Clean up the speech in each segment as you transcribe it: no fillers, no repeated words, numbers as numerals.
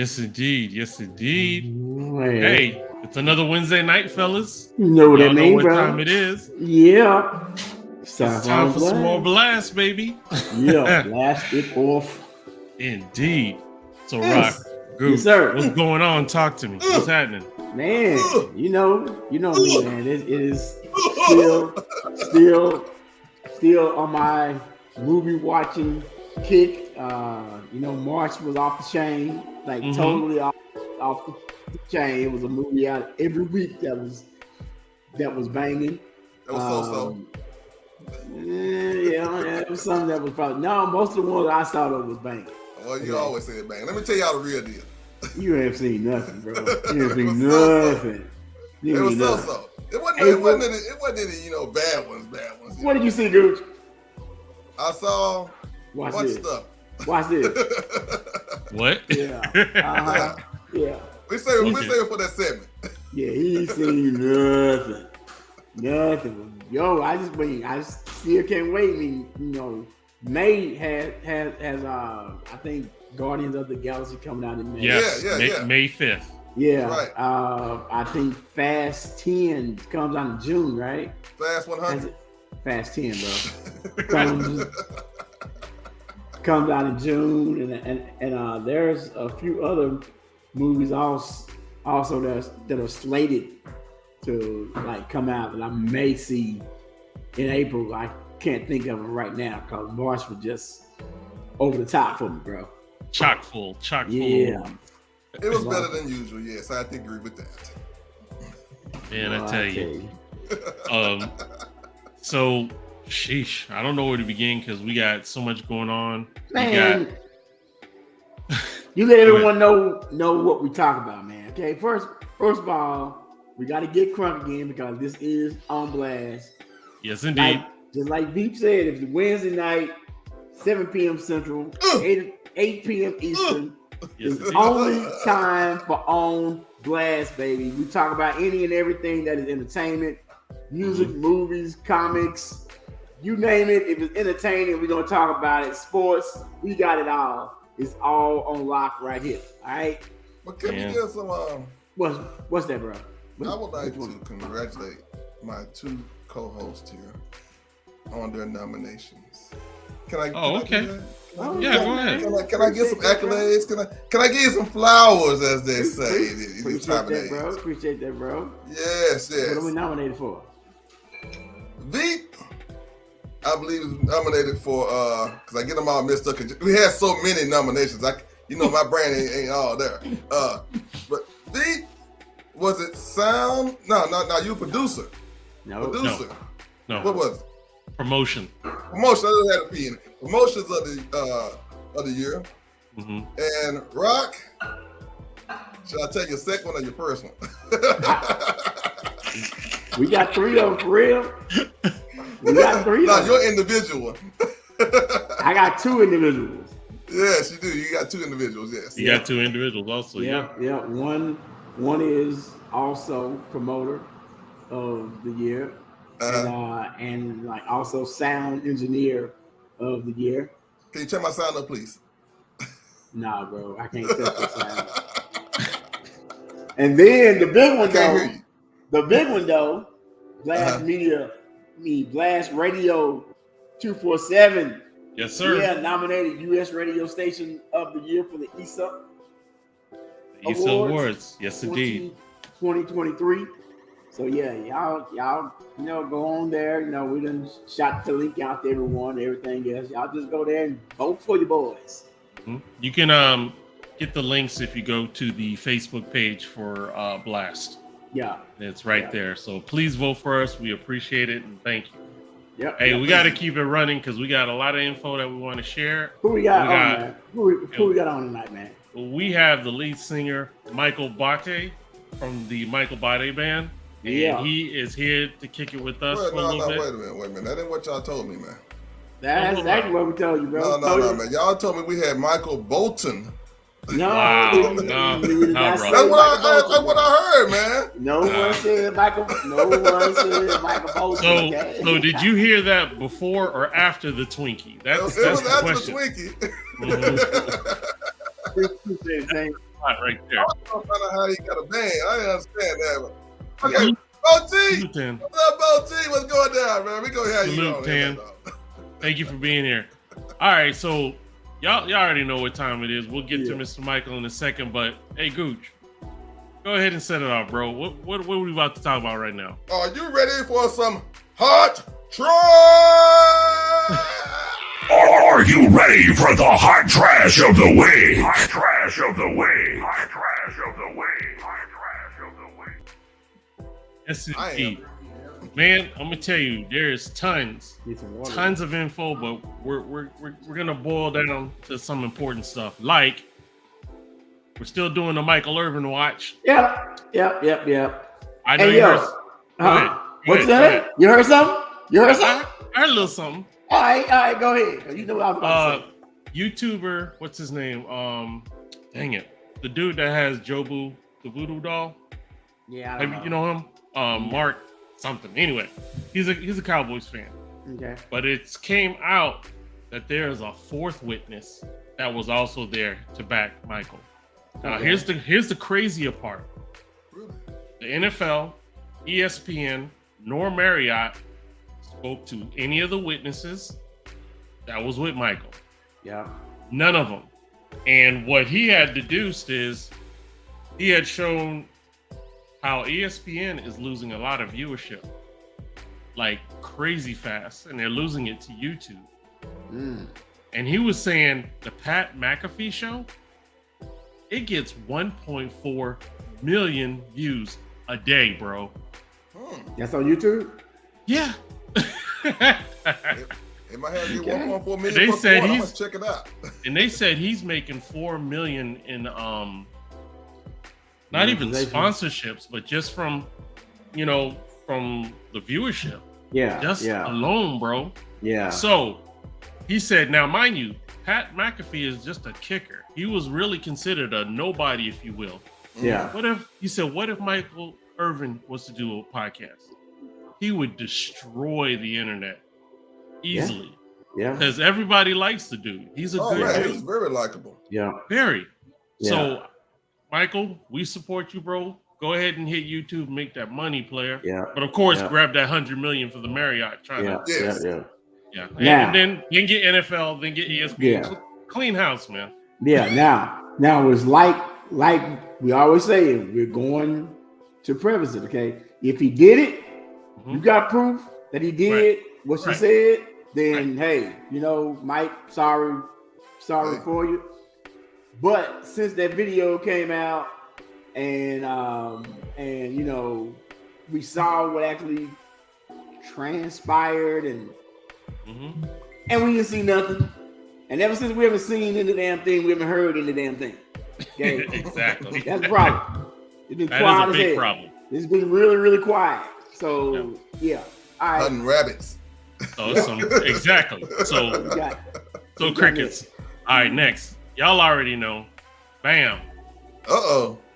Yes, indeed. Yes, indeed. Man. Hey, it's another Wednesday night, fellas. You know what that means, what bro? time it is. Yeah. It's time for some more blast, baby. Yeah, blast it off. Indeed. So, Rock, Goose, yes, sir. What's going on? Talk to me. What's happening? Man, you know me, man. It is still on my movie watching kick. March was off the chain, like totally off the chain. It was a movie out every week that was banging. That was so. Yeah, it was something that was probably most of the ones I saw that was banging. Well, you always say it bang. Let me tell y'all the real deal. You ain't seen nothing, bro. You ain't seen nothing. It was so. It wasn't any, bad ones. What did you see, dude? I saw Watch bunch this. of stuff. Watch this. What? Yeah. Uh-huh. Yeah. We save it for that segment. Yeah, he ain't seen nothing. Yo, I still can't wait. I mean, May has I think Guardians of the Galaxy coming out in May. Yes, May 5th. Yeah. Right. I think Fast 10 comes out in June, right? Fast 100. Fast 10, bro. comes out in June, and there's a few other movies also that are slated to like come out that I may see in April. I can't think of them right now because March was just over the top for me, bro. Chock full. Yeah. It was better than usual. Yes, I have to agree with that. Man, I tell you. So, sheesh, I don't know where to begin because we got so much going on. Man, you let everyone know what we talk about, man. Okay, first of all, we got to get crunk again because this is on blast. Yes, indeed. Just like Veep said, if it's Wednesday night, 7 p.m. Central, 8 p.m. Eastern, it's only time for On Blast, baby. We talk about any and everything that is entertainment, music, movies, comics, you name it. If it's entertaining, we're going to talk about it. Sports, we got it all. It's all on lock right here. All right? But can we get some... What's that, bro? I would like to congratulate my two co-hosts here on their nominations. Can I go ahead. Can I get some accolades? Can I give you some flowers, as they say? Appreciate that, bro. Yes. What are we nominated for? Veep, I believe, is nominated for because I get them all mixed up. Cause we had so many nominations. My brain ain't all there. But Veep, was it sound? No. You producer. No. Producer. No. What was it? Promotion. I don't have a P in it. Promotions of the year. Mm-hmm. And Rock, should I take your second one or your first one? We got 3 of them for real. We got 3 of them. Your individual one. I got 2 individuals. Yes, you do. You got 2 individuals, yes. You got 2 individuals also, yeah. One is also promoter of the year. And like also sound engineer of the year. Can you turn my sound up, please? Nah, bro, I can't touch the sound. And then the big one though, Blast Blast Radio 247. Yes, sir. Yeah, nominated U.S. Radio Station of the Year for the ESA. ESA Awards. Yes, indeed. 2023. So yeah, y'all, go on there. We done shot the link out to everyone, everything else. Y'all just go there and vote for your boys. Mm-hmm. You can get the links if you go to the Facebook page for Blast. Yeah, it's right there. So please vote for us. We appreciate it and thank you. Yep. Hey, we got to keep it running because we got a lot of info that we want to share. Who we got on, man? Who we got on tonight, man? We have the lead singer Michael Botte from the Michael Botte Band. And he is here to kick it with us for a little bit. Wait a minute. That ain't what y'all told me, man. That's exactly what we told you, bro. No, man. Y'all told me we had Michael Bolton. No, bro. That's what I heard, man. No one said Michael Bolton. So did you hear that before or after the Twinkie? That's it was the after question. The Twinkie. spot right there. I don't find out how he got a band. I didn't understand that. Okay, Botte, what's up, Botte? What's going down, man? We gonna have you on here. Thank you for being here. All right, so y'all already know what time it is. We'll get to Mr. Michael in a second, but hey, Gooch, go ahead and set it off, bro. What are we about to talk about right now? Are you ready for some hot trash? Are you ready for the hot trash of the week? Hot trash of the week. Hot trash of the week. Hot trash of the week. Yes, indeed. Man, I'm gonna tell you, there's tons of info, but we're gonna boil down to some important stuff. Like, we're still doing the Michael Irvin watch. Yep. I know you heard. What's that? You heard something? I heard a little something. All right, go ahead. You know what I was about to say. YouTuber, what's his name? Dang it, the dude that has Jobu, the voodoo doll. Yeah, you know him? Mark something. Anyway, he's a Cowboys fan. Okay. But it came out that there is a fourth witness that was also there to back Michael. Now here's the crazier part. The NFL, ESPN, nor Marriott spoke to any of the witnesses that was with Michael. Yeah. None of them. And what he had deduced is he had shown how ESPN is losing a lot of viewership, like crazy fast, and they're losing it to YouTube. And he was saying the Pat McAfee show, it gets 1.4 million views a day, bro. That's on YouTube? Yeah. It might have to get 1.4 million. They said he's check it out. And they said he's making 4 million in not even sponsorships, but just from from the viewership. Yeah. Just alone, bro. Yeah. So he said, now mind you, Pat McAfee is just a kicker. He was really considered a nobody, if you will. Yeah. What if Michael Irvin was to do a podcast? He would destroy the internet easily. Yeah. Because everybody likes the dude. He's a good dude. He's very likable. Yeah. Very. Yeah. So, Michael, we support you, bro. Go ahead and hit YouTube, make that money, player. Yeah. But of course, grab that $100 million for the Marriott. Yeah. And then get NFL, then get ESPN. Yeah. Clean house, man. Yeah. Now it's like we always say, we're going to preface it. Okay, if he did it, you got proof that he did what she said. Then hey, Mike, sorry for you. But since that video came out, and we saw what actually transpired, and we didn't see nothing. And ever since we haven't seen any damn thing, we haven't heard any damn thing. Okay? Exactly. That's the problem. It's been that quiet is a as big hell. problem. It's been really, really quiet. So yeah. All right. Hunting rabbits. Exactly. So crickets. All right, next. Y'all already know. Bam.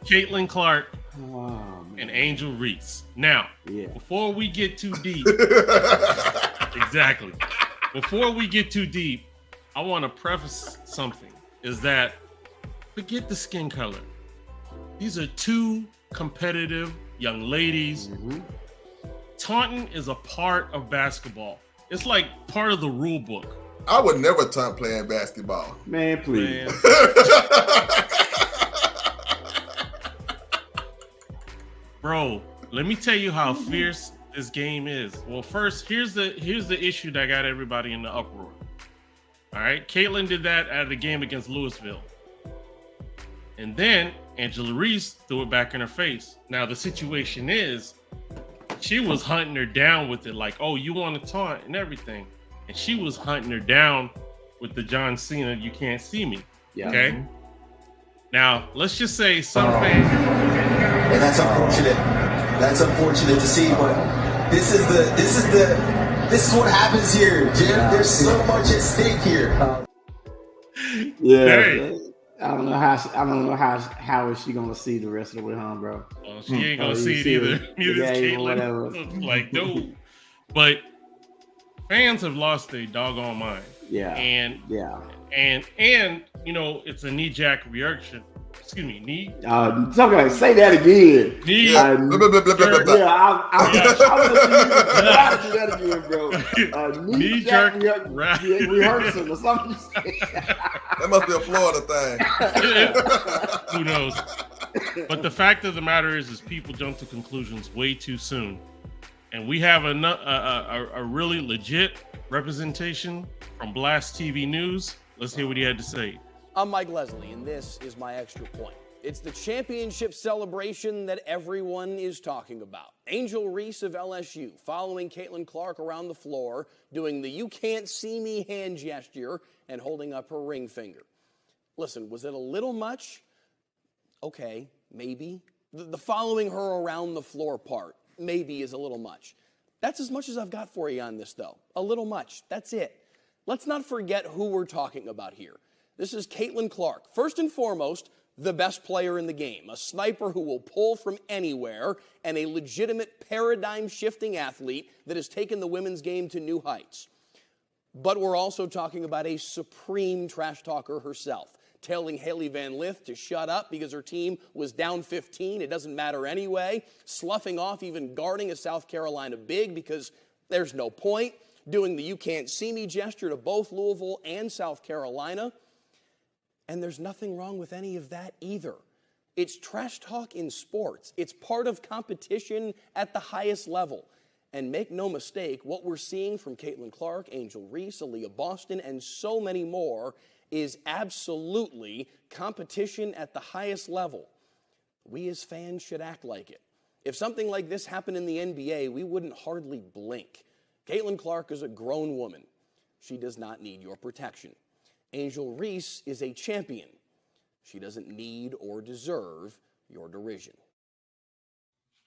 Caitlin Clark and Angel Reese. Now, before we get too deep, before we get too deep, I want to preface something. Is that forget the skin color. These are two competitive young ladies. Taunting is a part of basketball. It's like part of the rule book. I would never taunt playing basketball. Man, please. Bro, let me tell you how fierce this game is. Well, first, here's the issue that got everybody in the uproar. All right, Caitlin did that at the game against Louisville. And then Angela Reese threw it back in her face. Now, the situation is, she was hunting her down with it like, oh, you want to taunt and everything. And she was hunting her down with the John Cena, you can't see me. Yeah. Okay? Now, let's just say some fans... And that's unfortunate. That's unfortunate to see, but this is what happens here, Jim. There's so much at stake here. Hey. I don't know how is she gonna see the rest of the way home, bro. Well, she ain't gonna see it either. Neither is Caitlin. Like, dude. But fans have lost their doggone mind. Yeah. And and you know, it's a knee-jack reaction. Excuse me, knee. Somebody say that again. Knee. I was gonna do that again, bro. Knee-jerk rehearsal or something. That must be a Florida thing. Who knows? But the fact of the matter is people jump to conclusions way too soon, and we have a really legit representation from Blast TV News. Let's hear what he had to say. I'm Mike Leslie, and this is my extra point. It's the championship celebration that everyone is talking about. Angel Reese of LSU following Caitlin Clark around the floor, doing the "you can't see me" hand gesture and holding up her ring finger. Listen, was it a little much? Okay, maybe. The following her around the floor part maybe is a little much. That's as much as I've got for you on this, though. A little much. That's it. Let's not forget who we're talking about here. This is Caitlin Clark. First and foremost, the best player in the game, a sniper who will pull from anywhere, and a legitimate paradigm-shifting athlete that has taken the women's game to new heights. But we're also talking about a supreme trash talker herself, telling Haley Van Lith to shut up because her team was down 15. It doesn't matter anyway. Sloughing off even guarding a South Carolina big because there's no point. Doing the "you can't see me" gesture to both Louisville and South Carolina. And there's nothing wrong with any of that either. It's trash talk in sports. It's part of competition at the highest level. And make no mistake, what we're seeing from Caitlin Clark, Angel Reese, Aaliyah Boston, and so many more is absolutely competition at the highest level. We as fans should act like it. If something like this happened in the NBA, we wouldn't hardly blink. Caitlin Clark is a grown woman. She does not need your protection. Angel Reese is a champion. She doesn't need or deserve your derision.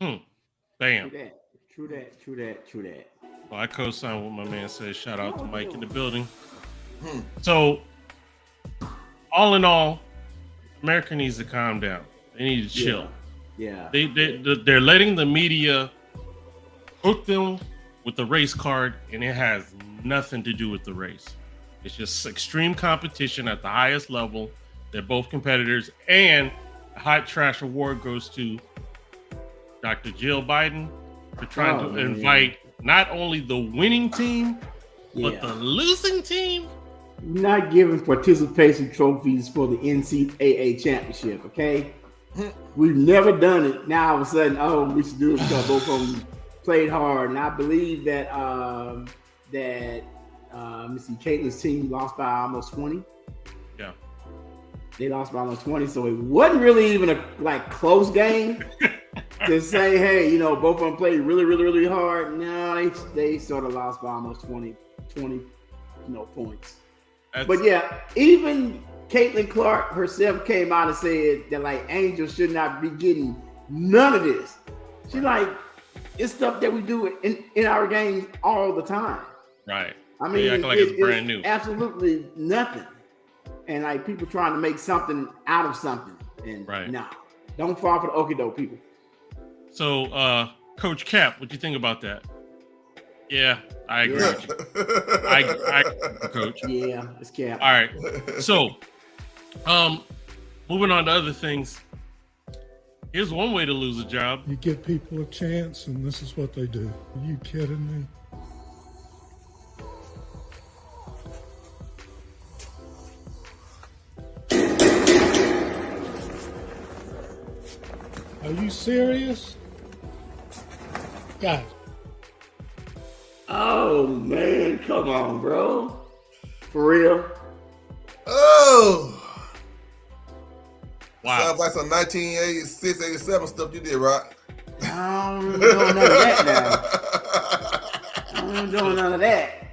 Bam. True that. Well, I co-sign what my man says. Shout out to Mike in the building. So, all in all, America needs to calm down. They need to chill. Yeah. They're letting the media hook them with the race card, and it has nothing to do with the race. It's just extreme competition at the highest level. They're both competitors, and the Hot Trash Award goes to Dr. Jill Biden for trying to invite not only the winning team, but the losing team. Not giving participation trophies for the NCAA championship, okay? We've never done it. Now all of a sudden, we should do it because both of them played hard. And I believe that Caitlin's team lost by almost 20. Yeah. They lost by almost 20, so it wasn't really even a close game to say, hey, both of them played really, really, really hard. No, they sort of lost by almost 20 points. But yeah, even Caitlin Clark herself came out and said that Angel should not be getting none of this. She's like, it's stuff that we do in our games all the time. Right. I mean, they act like it's brand new. Absolutely nothing. And people trying to make something out of something. And don't fall for the okie doke, people. So, Coach Cap, what do you think about that? Yeah, I agree with you. I Coach. Yeah, it's Cap. All right. So, moving on to other things. Here's one way to lose a job. You give people a chance, and this is what they do. Are you kidding me? Are you serious? Guys. Oh, man. Come on, bro. For real? Oh. Wow. Sounds like some 1986, 87 stuff you did, right? I don't know none of that now. I don't know none of that.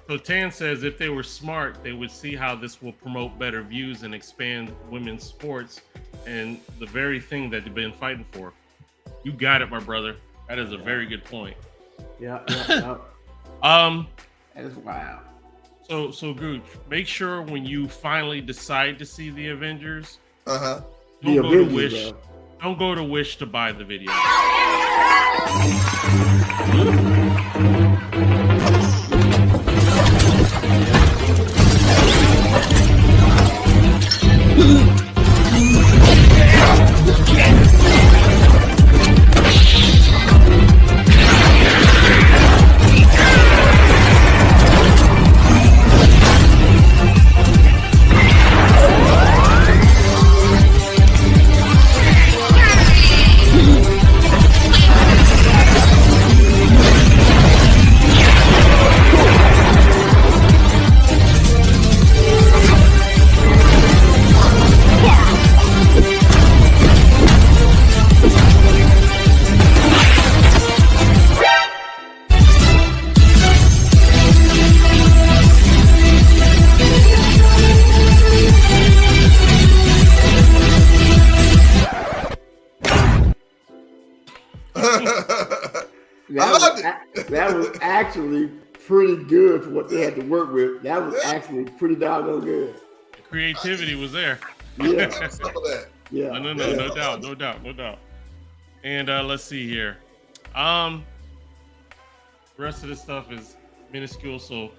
So Tan says if they were smart, they would see how this will promote better views and expand women's sports and the very thing that they've been fighting for. You got it, my brother. That is a very good point. Yeah. That is wild. So Gooch, make sure when you finally decide to see the Avengers, Uh-huh. don't go to Wish. Don't go to Wish to buy the video. actually pretty good for what they had to work with. That was actually pretty doggone good. The creativity was there. Yeah. Some of that. Yeah. No doubt. And let's see here. The rest of this stuff is minuscule, so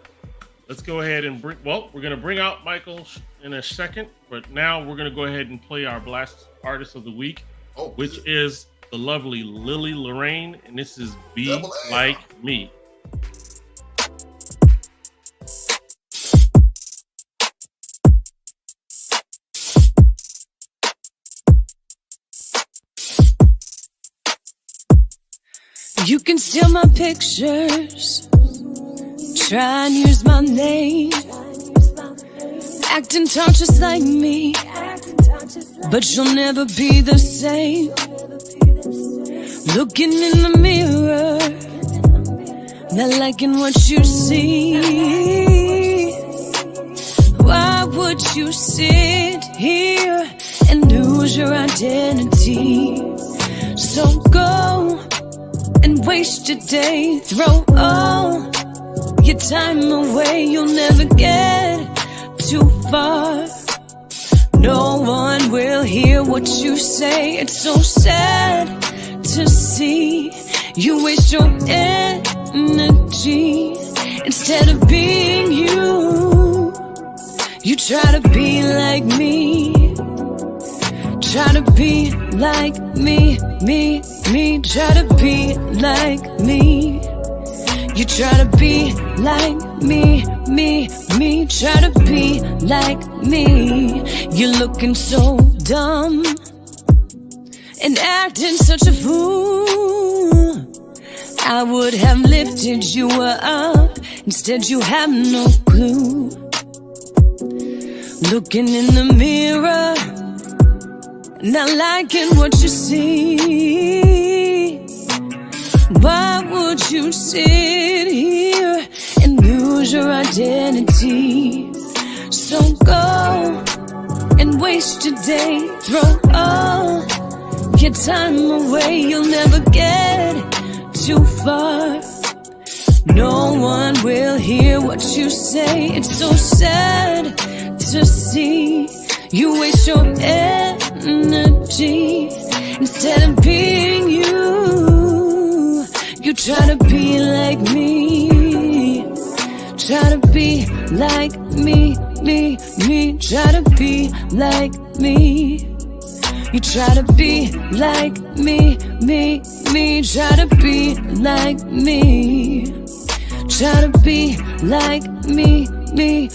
let's go ahead and we're gonna bring out Michael in a second, but now we're gonna go ahead and play our Blast Artist of the Week, which is the lovely Lily Lorraine, and this is Be Like Me. You can steal my pictures, try and use my name, acting tall just like me, but you'll never be the same. Looking in the mirror, not liking what you see. Why would you sit here and lose your identity? So go and waste your day, throw all your time away. You'll never get too far. No one will hear what you say. It's so sad to see you waste your energy instead of being you. You try to be like me, try to be like me, me. Try to be like me. You try to be like me, me. Try to be like me. You're looking so dumb and acting such a fool. I would have lifted you up, instead you have no clue. Looking in the mirror, not liking what you see. Why would you sit here and lose your identity? So go and waste your day, throw all your time away. You'll never get too far. No one will hear what you say. It's so sad to see you waste your energy instead of being you. You try to be like me, try to be like me, me. Try to be like me. You try to be like me, me. Try to be like me. Try to be like me, me.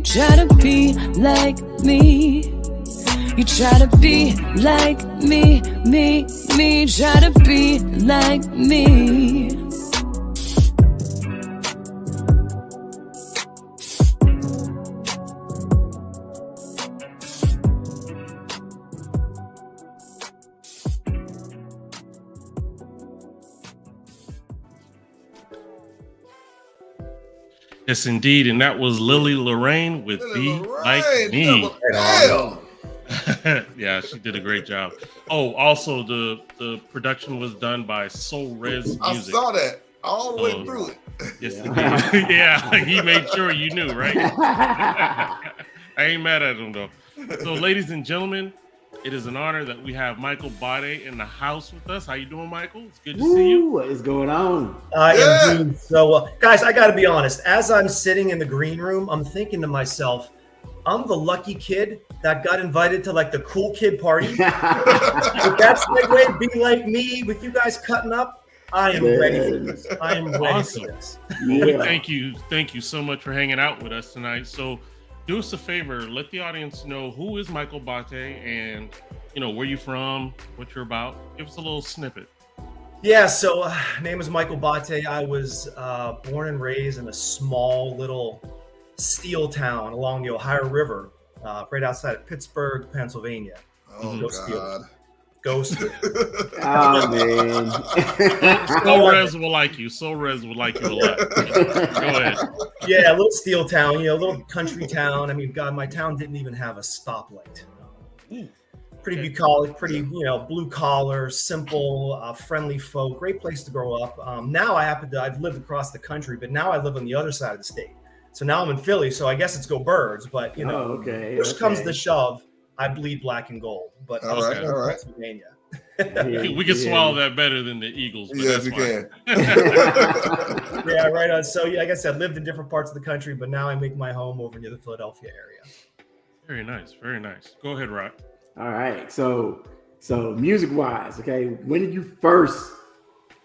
Try to be like me. You try to be like me, me. Try to be like me. Yes, indeed, and that was Lily Lorraine with Be Like Me. Yeah, she did a great job. Oh, also the production was done by Soul Res Music. I saw that all the way through it. Yes, indeed. Yeah, he made sure you knew, right? I ain't mad at him though. So, ladies and gentlemen, it is an honor that we have Michael Botte in the house with us. How you doing, Michael? It's good to see you. What is going on? I am doing so well. Guys, I got to be honest. As I'm sitting in the green room, I'm thinking to myself, I'm the lucky kid that got invited to like the cool kid party. If that's my way to be like me with you guys cutting up, I am ready for this. I am ready for this. Well, thank you so much for hanging out with us tonight. So do us a favor, let the audience know who is Michael Botte and where you from, what you're about. Give us a little snippet. Yeah, so name is Michael Botte. I was born and raised in a small little steel town along the Ohio River, right outside of Pittsburgh, Pennsylvania. Oh, Go God. Go Steel. Oh, man. Soul Res will like you. Soul Res will like you a lot. Go ahead. Yeah, a little steel town, a little country town. I mean, God, my town didn't even have a stoplight. pretty bucolic, pretty, blue collar, simple, friendly folk, great place to grow up. Now I've lived across the country, but now I live on the other side of the state. So now I'm in Philly. So I guess it's go Birds, but push comes to shove, I bleed black and gold, but all right. Pennsylvania. We can swallow that better than the Eagles. Yes, we can. Yeah, right on. So like I said, lived in different parts of the country, but now I make my home over near the Philadelphia area. Very nice, very nice. Go ahead, Rock. All right. So music wise, okay, when did you first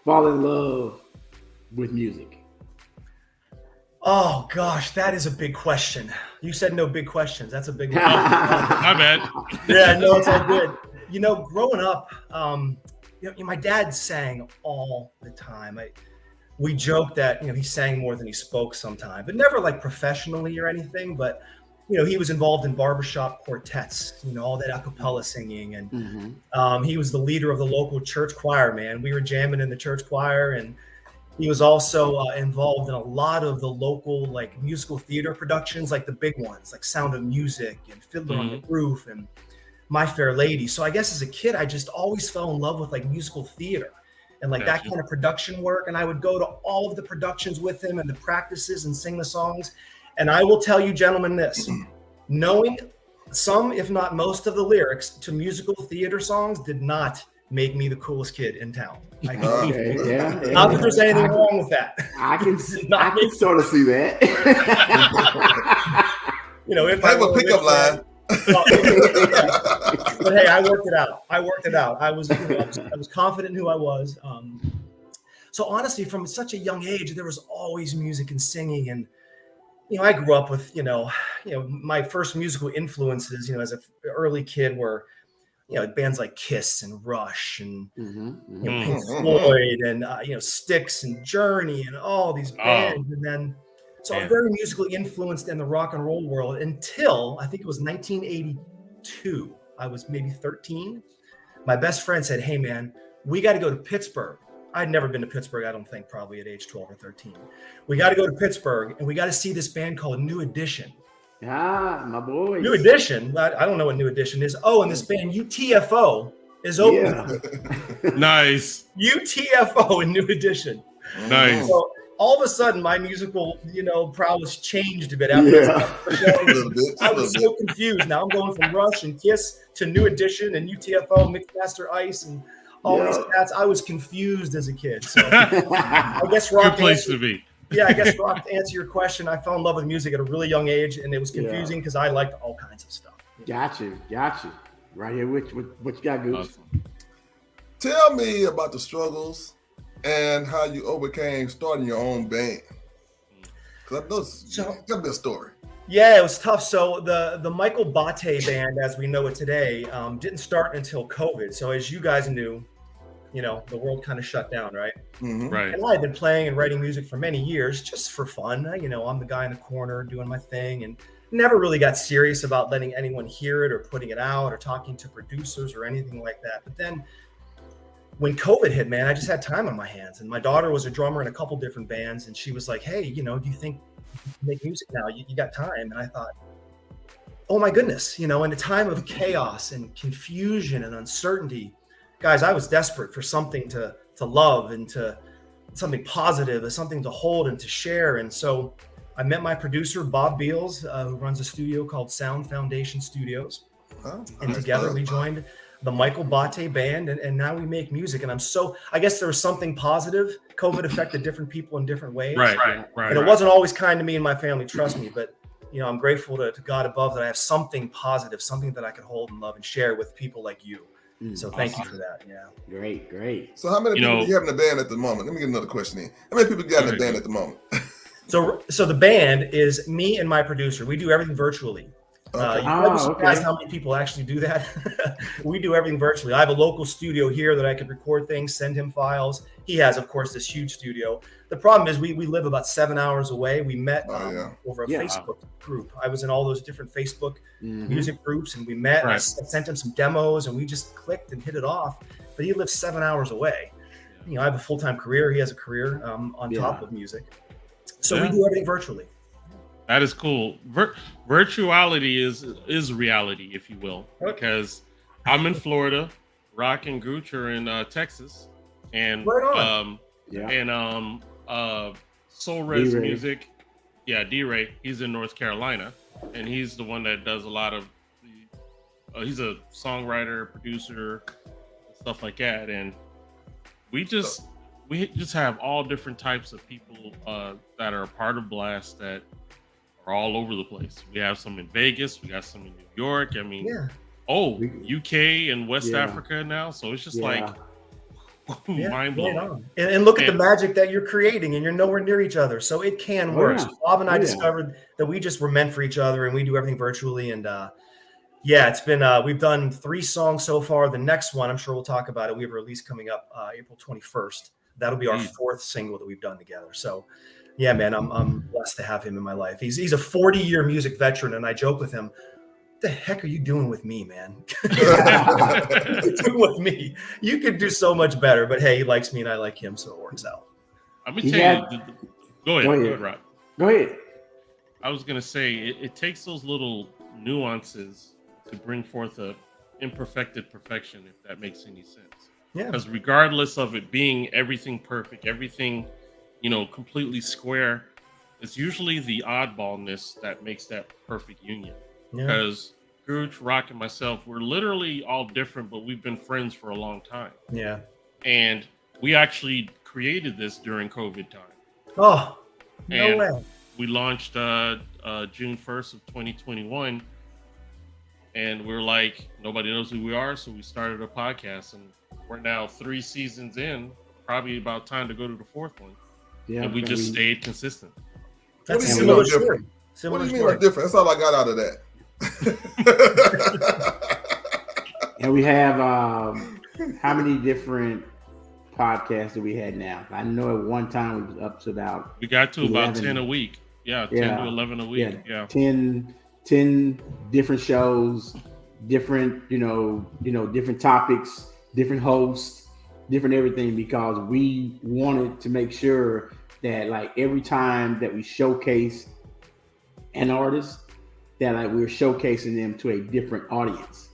fall in love with music? Oh gosh, that is a big question. You said no big questions. That's a big one. My bad. Yeah, no, it's all good. Growing up, my dad sang all the time. We joked that he sang more than he spoke sometimes, but never like professionally or anything. But he was involved in barbershop quartets, all that a cappella singing, and he was the leader of the local church choir. Man, we were jamming in the church choir, and he was also involved in a lot of the local like musical theater productions, like the big ones, like Sound of Music and Fiddler on the Roof and My Fair Lady. So I guess as a kid, I just always fell in love with like musical theater and like that kind of production work. And I would go to all of the productions with him and the practices and sing the songs. And I will tell you, gentlemen, this, knowing some, if not most of the lyrics to musical theater songs did not make me the coolest kid in town. Yeah. Not that there's anything wrong with that. I can sort of see that. If I have a pickup line. But hey, I worked it out. I was confident in who I was. So honestly, from such a young age, there was always music and singing, and I grew up with my first musical influences. As an early kid were bands like Kiss and Rush and Pink Floyd and Styx and Journey and all these bands, and then. So I'm very musically influenced in the rock and roll world until I think it was 1982. I was maybe 13. My best friend said, "Hey man, we got to go to Pittsburgh." I'd never been to Pittsburgh, I don't think, probably at age 12 or 13. We got to go to Pittsburgh and we got to see this band called New Edition. Ah, my boy. New Edition. I don't know what New Edition is. Oh, and this band UTFO is open. Yeah. Nice. UTFO and New Edition. Nice. So, all of a sudden, my musical, prowess changed a bit after that. I was so confused. Now I'm going from Rush and Kiss to New Edition and UTFO, Mixmaster Ice, and all these cats. I was confused as a kid. So I guess Rock. Good place to be. Yeah, I guess Rock, to answer your question, I fell in love with music at a really young age, and it was confusing because I liked all kinds of stuff. Got you. Right here, what you got, Goose? Awesome. Tell me about the struggles and how you overcame starting your own band. Because I know it's got to be a story. Yeah, it was tough. So the Michael Botte band, as we know it today, didn't start until COVID. So as you guys knew, the world kind of shut down, right? Mm-hmm. Right. And I had been playing and writing music for many years just for fun. I'm the guy in the corner doing my thing and never really got serious about letting anyone hear it or putting it out or talking to producers or anything like that. But then when COVID hit, man, I just had time on my hands. And my daughter was a drummer in a couple different bands. And she was like, "Hey, do you think you can make music now? You got time?" And I thought, oh my goodness, in a time of chaos and confusion and uncertainty, guys, I was desperate for something to love and to something positive, and something to hold and to share. And so I met my producer, Bob Beals, who runs a studio called Sound Foundation Studios. And together we joined the Michael Botte band, and now we make music. And I guess there was something positive. COVID affected different people in different ways. Right. And it wasn't always kind to me and my family, trust me, but I'm grateful to God above that I have something positive, something that I can hold and love and share with people like you. So thank you for that. Yeah. Great. So how many people do you have in the band at the moment? Let me get another question in. How many people you got in the band at the moment? So the band is me and my producer. We do everything virtually. You'd be surprised how many people actually do that. We do everything virtually. I have a local studio here that I can record things, send him files. He has, of course, this huge studio. The problem is we live about 7 hours away. We met over a Facebook group. I was in all those different Facebook music groups, and we met. I sent him some demos, and we just clicked and hit it off. But he lives 7 hours away. I have a full-time career. He has a career on top of music. So we do everything virtually. That is cool. Virtuality is reality, if you will, because I'm in Florida. Rock and Gooch are in Texas, and Soul Res D-Ray. Music. Yeah, D-Ray. He's in North Carolina, and he's the one that does a lot of. He's a songwriter, producer, stuff like that, and we just have all different types of people that are a part of Blast that are all over the place. We have some in Vegas, we got some in New York. I mean, UK and West Africa now, so it's just like mind blowing. Right on. And look at the magic that you're creating, and you're nowhere near each other, so it can work. So Bob and I discovered that we just were meant for each other, and we do everything virtually. And it's been we've done 3 songs so far. The next one, I'm sure we'll talk about it. We have a release coming up April 21st. That'll be our 4th single that we've done together. So, yeah, man, I'm blessed to have him in my life. He's a 40-year music veteran, and I joke with him, what the heck are you doing with me, man? You're doing with me. You could do so much better, but hey, he likes me and I like him, so it works out. I'm gonna tell you. Go ahead, Rob. Go ahead. I was gonna say it takes those little nuances to bring forth a imperfected perfection, if that makes any sense. Yeah. Because regardless of it being everything perfect, everything, completely square, it's usually the oddballness that makes that perfect union. Because Gooch, Rock, and myself, we're literally all different, but we've been friends for a long time. Yeah. And we actually created this during COVID time. Oh, no way. We launched June 1st of 2021. And we're like, nobody knows who we are, so we started a podcast, and we're now 3 seasons in, probably about time to go to the 4th one. Yeah, and we just stayed consistent. That's a similar story. What do you mean different? That's all I got out of that. And we have how many different podcasts do we had now? I know at one time we was up to about. We got to 11. About 10 a week. Yeah, 10 to 11 a week. Yeah. 10 different shows, different, different topics, different hosts, different everything, because we wanted to make sure that like every time that we showcase an artist, that like we're showcasing them to a different audience.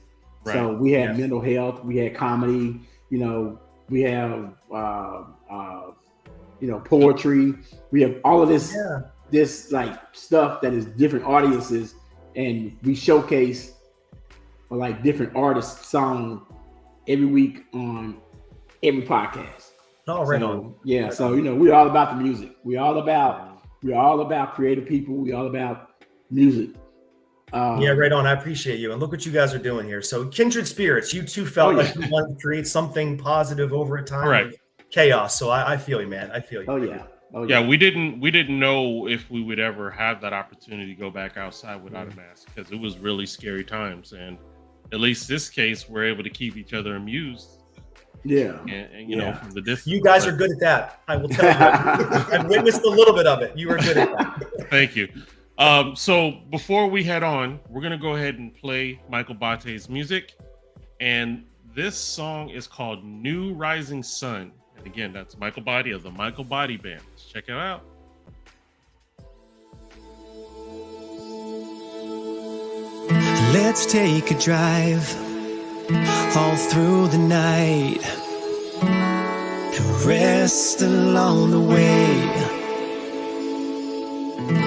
Right. So we had mental health, we had comedy, we have poetry, we have all of this this like stuff that is different audiences. And we showcase like different artists' song every week on every podcast. Oh, right on. Yeah, so we're all about the music. We're all about creative people. We're all about music. Right on. I appreciate you. And look what you guys are doing here. So kindred spirits, you two felt like you wanted to create something positive over a time of chaos. So I feel you, man. I feel you. Oh yeah. Yeah, we didn't know if we would ever have that opportunity to go back outside without a mask, because it was really scary times. And at least this case, we're able to keep each other amused. Yeah. And from the distance. You guys are good at that. I will tell you. I've witnessed a little bit of it. You are good at that. Thank you. So before we head on, we're going to go ahead and play Michael Botte's music. And this song is called New Rising Sun. And again, that's Michael Botte of the Michael Botte Band. Let's check it out. Let's take a drive all through the night and rest along the way.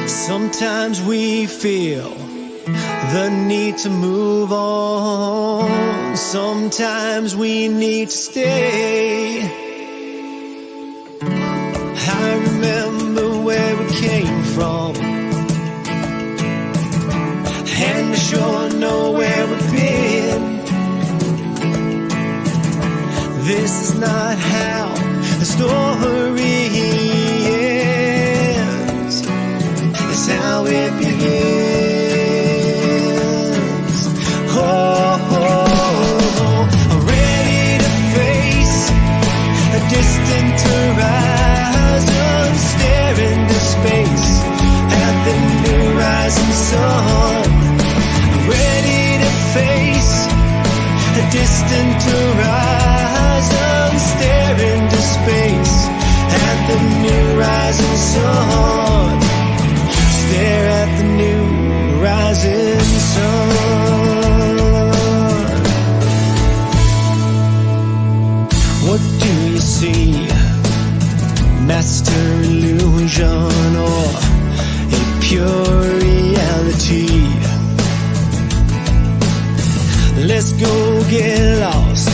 Sometimes we feel the need to move on. Sometimes we need to stay. I remember where we came from, and I sure know where we've been. This is not how the story ends. It's how it begins. Ready to face a distant horizon, stare into space at the new rising sun. Ready to face a distant horizon, stare into space at the new rising sun. Stare at the new rising sun. go get lost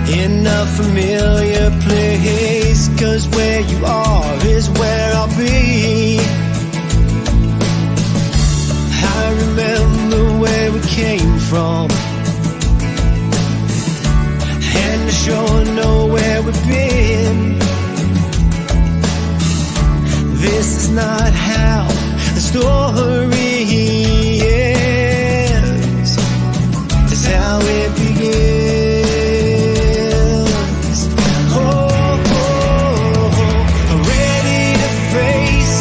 in a familiar place, 'cause where you are is where I'll be. I remember where we came from, and I sure know where we've been. This is not how the story ends. It's how it begins. Oh, ready to face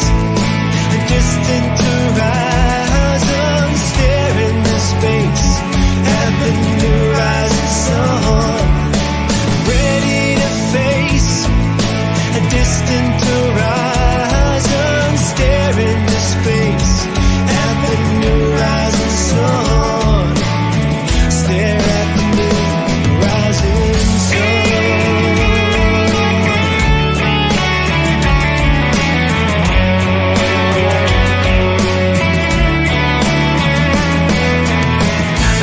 a distant horizon, stare into space at the new rising sun. Ready to face a distant horizon, stare into space at the new rising sun. Stare at the new rising sun.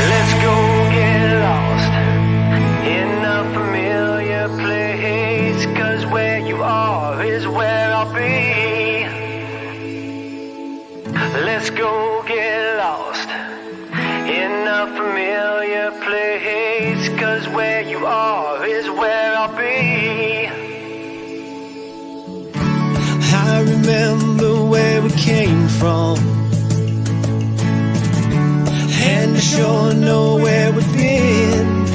Let's go get lost in a familiar place, 'cause where you are is where I'll be. Let's go get lost in a familiar place, 'cause where you are is where I'll be. I remember where we came from, and I sure know where we've been.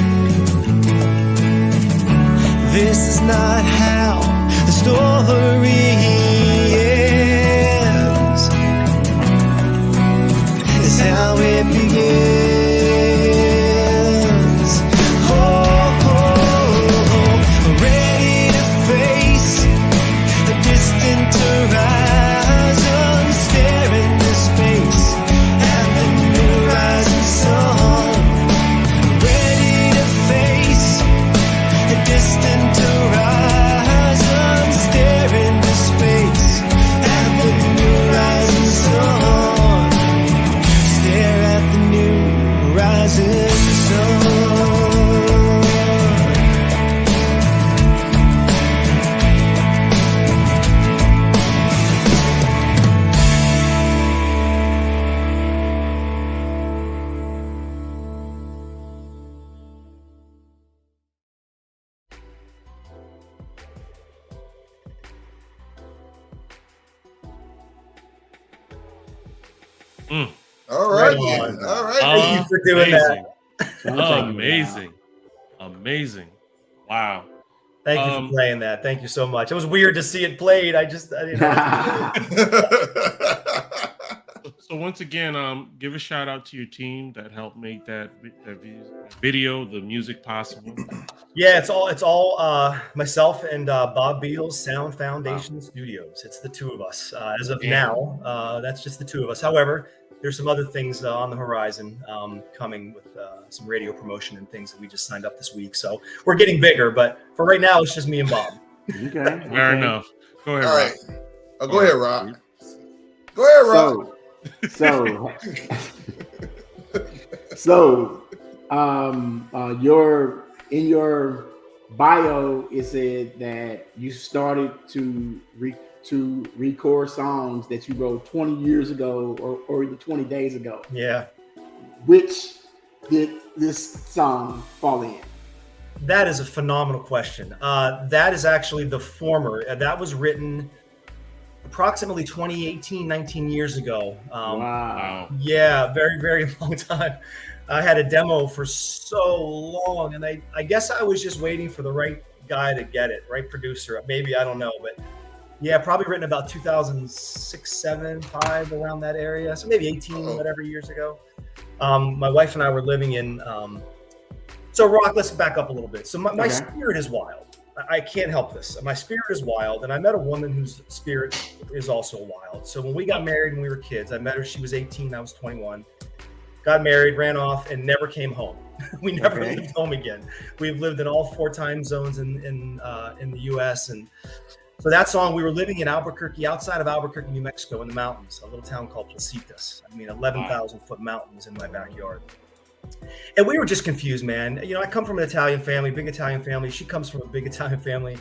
This is not how the story ends. It's how it begins. Ready to face the distant horizon, stare into space at the new rising sun. Ready to face the distant horizon, stare into space at the new rising sun. Stare at the new rising sun. All right. Right on. All right. Thank you for doing that. Amazing. Wow. Thank you for playing that. Thank you so much. It was weird to see it played. I didn't know. So once again, give a shout out to your team that helped make that video, the music possible. Yeah, it's all myself and Bob Beals, Sound Foundation Studios. It's the two of us as of now. That's just the two of us. However, there's some other things on the horizon coming with some radio promotion and things that we just signed up this week. So we're getting bigger, but for right now, it's just me and Bob. Okay. Fair enough. Go ahead. All Rob. right. Go ahead, Rob. Go ahead, Rob. So, in your bio, it said that you started to record songs that you wrote 20 years ago or even 20 days ago. Yeah. Which did this song fall in? That is a phenomenal question. That is actually the former. That was written approximately 19 years ago. Wow. Yeah, very, very long time. I had a demo for so long, and I guess I was just waiting for the right guy to get it, right producer. Maybe, I don't know, but yeah, probably written about 2006, 7, 5, around that area. So maybe 18, whatever years ago. My wife and I were living in, so Rock, let's back up a little bit. So my spirit is wild. I can't help this. My spirit is wild, and I met a woman whose spirit is also wild. So when we got married when we were kids, I met her. She was 18, I was 21. Got married, ran off, and never came home. We never lived home again. We've lived in all 4 time zones in the U.S. And so that song, we were living in Albuquerque, outside of Albuquerque, New Mexico, in the mountains, a little town called Placitas. I mean, 11,000 foot mountains in my backyard. And we were just confused, man. You know, I come from an Italian family, big Italian family. She comes from a big Italian family.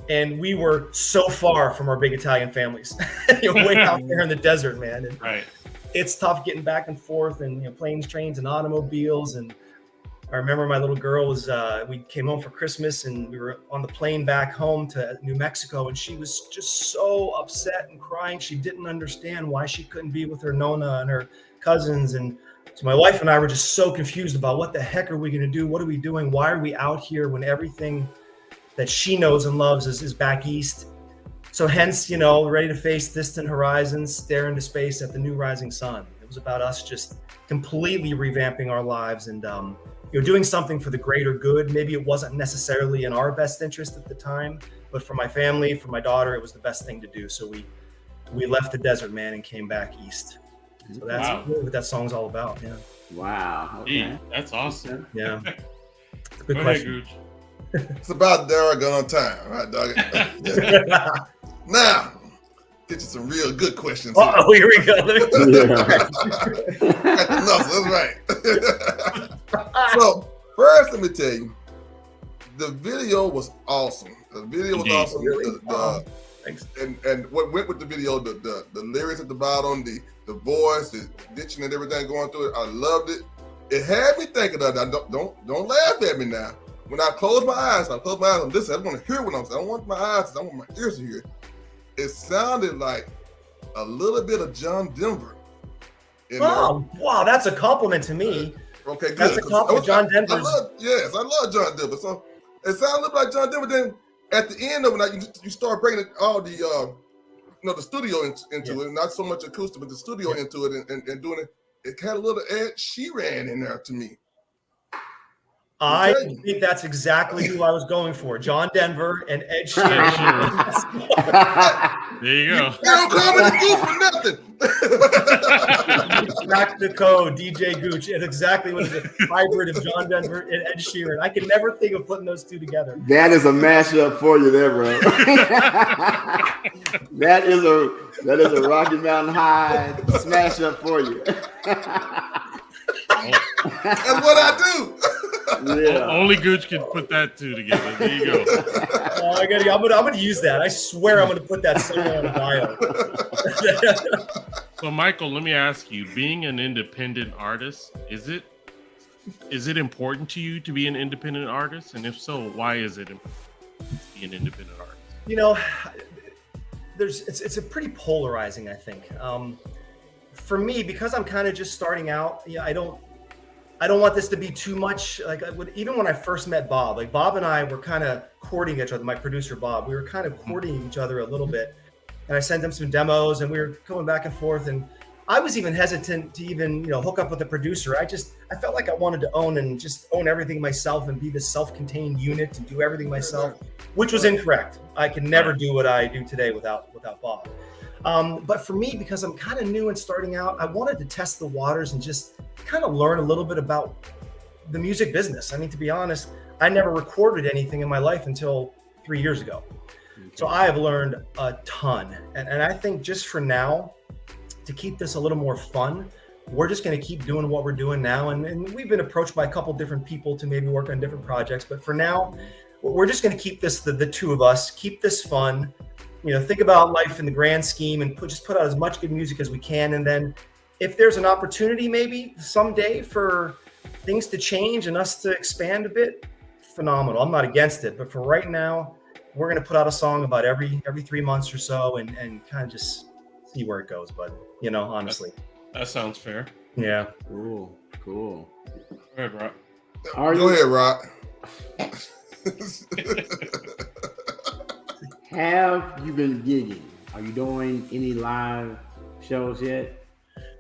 And we were so far from our big Italian families. You're way out there in the desert, man. And Right. it's tough getting back and forth, and planes, trains, and automobiles. And I remember my little girl was, we came home for Christmas, and we were on the plane back home to New Mexico, and she was just so upset and crying. She didn't understand why she couldn't be with her Nona and her cousins. And so my wife and I were just so confused about what the heck are we going to do? What are we doing? Why are we out here when everything that she knows and loves is back east? So hence, ready to face distant horizons, stare into space at the new rising sun. It was about us just completely revamping our lives and doing something for the greater good. Maybe it wasn't necessarily in our best interest at the time, but for my family, for my daughter, it was the best thing to do. So we left the desert, man, and came back east. So that's really what that song's all about. Yeah. Wow. Okay. That's awesome. Yeah. It's a good Go question. ahead, Gooch. It's about Darragon time, right, dog? Now, get you some real good questions. Oh, here we go. Got the nuts, that's right. So, first, let me tell you, the video was awesome. The video was awesome. Really? Thanks. And what went with the video, the lyrics at the bottom, the voice, the ditching and everything going through it, I loved it. It had me thinking of that. Don't laugh at me now. When I close my eyes, and listen, I want to hear what I'm saying. I don't want my eyes, I want my ears to hear. It sounded like a little bit of John Denver. Oh, wow, that's a compliment to me. Okay, good. That's a compliment. John Denver. I love John Denver. So it sounded a little like John Denver. Then at the end of it, you start bringing all the the studio into it, not so much acoustic, but the studio into it and doing it. It had a little Ed Sheeran in there to me. I think that's exactly who I was going for. John Denver and Ed Sheeran. There you go. You don't call me the Gooch for nothing. Crack the code, DJ Gooch. It's exactly what it is. A hybrid of John Denver and Ed Sheeran. I can never think of putting those two together. That is a mashup for you there, bro. That is a Rocky Mountain High smash up for you. That's what I do. Yeah. Only Gooch can put that two together. There you go. I'm gonna use that. I swear I'm gonna put that somewhere on the bio. So Michael, let me ask you, being an independent artist, is it important to you to be an independent artist? And if so, why is it important to be an independent artist? It's a pretty polarizing, I think. For me, because I'm kind of just starting out, I don't want this to be too much. Even when I first met Bob, Bob and I were kind of courting each other. My producer Bob, we were kind of courting each other a little bit, and I sent him some demos, and we were going back and forth. And I was even hesitant to even hook up with a producer. I felt like I wanted to own everything myself and be this self-contained unit and do everything myself, which was incorrect. I could never do what I do today without Bob. But for me, because I'm kind of new and starting out, I wanted to test the waters and just kind of learn a little bit about the music business. I mean, to be honest, I never recorded anything in my life until 3 years ago. So I have learned a ton. And I think just for now, to keep this a little more fun, we're just going to keep doing what we're doing now. And we've been approached by a couple different people to maybe work on different projects. But for now, we're just going to keep this, the two of us, keep this fun. Think about life in the grand scheme and just put out as much good music as we can. And then if there's an opportunity maybe someday for things to change and us to expand a bit, phenomenal. I'm not against it. But for right now, we're going to put out a song about every 3 months or so and kind of just see where it goes. But, honestly. That sounds fair. Yeah. Cool. Go ahead, Rock. Go ahead, Rock. Have you been gigging? Are you doing any live shows yet?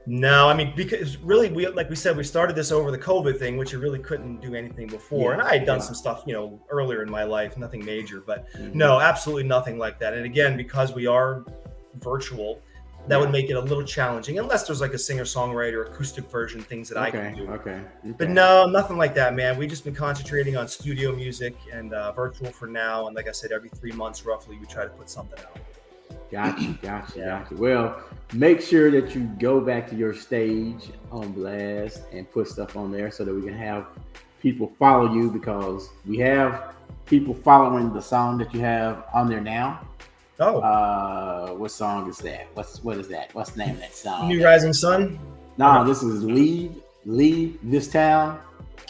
No, I mean, because really, we said, we started this over the COVID thing, which you really couldn't do anything before. And I had done some stuff, earlier in my life, nothing major, but no, absolutely nothing like that. And again, because we are virtual, that would make it a little challenging, unless there's like a singer-songwriter acoustic version, things that I can do. Okay. But no, nothing like that, man. We've just been concentrating on studio music and virtual for now. And like I said, every 3 months roughly, we try to put something out. Gotcha. Well, make sure that you go back to your stage on Blast and put stuff on there so that we can have people follow you, because we have people following the song that you have on there now. Oh. What song is that? What is that? What's the name of that song? New Rising Sun? No, this is Leave This Town.